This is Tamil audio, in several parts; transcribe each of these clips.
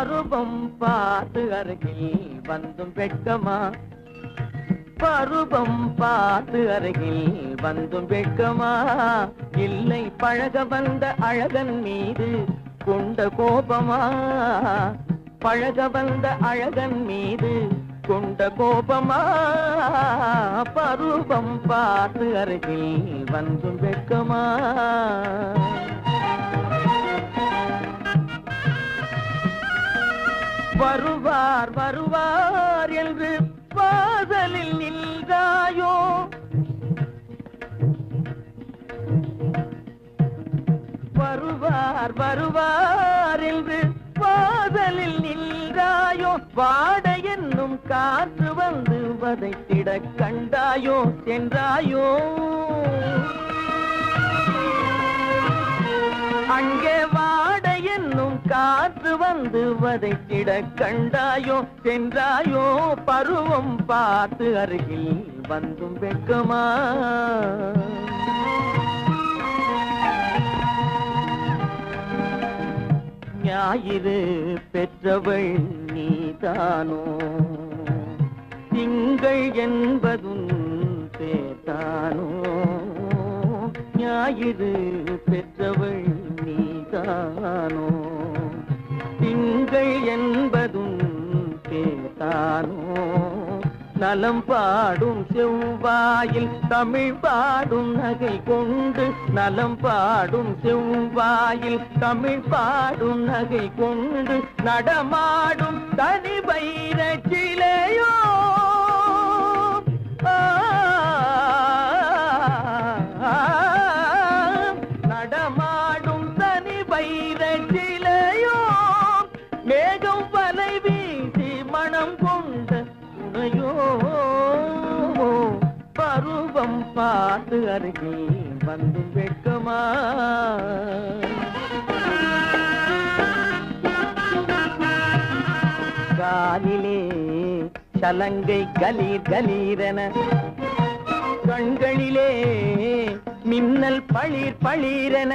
பருவம் பார்த்து அருகில் வந்தும் வெட்கமா பருவம் பார்த்து அருகில் வந்தும் வெட்கமா இல்லை பழக வந்த அழகன் மீது கொண்ட கோபமா பழக வந்த அழகன் மீது கொண்ட கோபமா பருவம் பார்த்து அருகில் வந்தும் வெட்கமா வருவார் வருவார் என்று வாசலில் நின்றாயோ வருவார் வருவார் என்று வாசலில் நின்றாயோ வாட என்னும் காற்று வந்து வதைத்திட கண்டாயோ சென்றாயோ அங்கே வாட என்னும் காற்று வந்து வதைத்திட கண்டாயோ சென்றாயோ பருவம் பார்த்து அருகில் வந்தும் வெட்கமா ஞாயிறு பெற்றவள் நீதானோ திங்கள் என்பதும் பேத்தானோ ஞாயிறு பெற்றவள் நீதானோ திங்கள் என்பதும் பேத்தானோ நலம் பாடும் செவ்வாயில் தமிழ் பாடும் நகை கொண்டு நலம் பாடும் செவ்வாயில் தமிழ் பாடும் நகை கொண்டு நடமாடும் தனி வைர சிலையோ நடமாடும் தனி வைர சிலையோ மேகம் வலை வீசி மனம் கொண்ட துணையோ பருவம் பார்த்து அருகில் வந்து வெட்கமா காலிலே சலங்கை கலீர் கலீரென கண்களிலே மின்னல் பளிர் பளிரென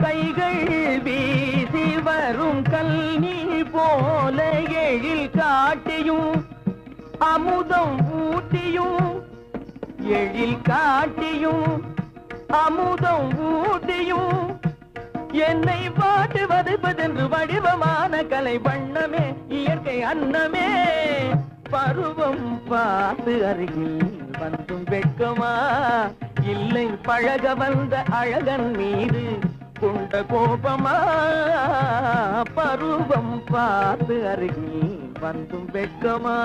கைகள் வீசி வரும் கல்நீர் போல எழில் காட்டியும் அமுதம் ஊட்டியும் எழில் காட்டியும் அமுதம் ஊட்டியும் என்னை பாட்டு வதைப்பதென்று வடிவமான கலை வண்ணமே இயற்கை அன்னமே பருவம் பார்த்து அருகில் வந்தும் வெட்கமா இல்லை பழக வந்த அழகன் மீது கொண்ட கோபமா பருவம் பார்த்து அருகில் வந்தும் வெட்கமா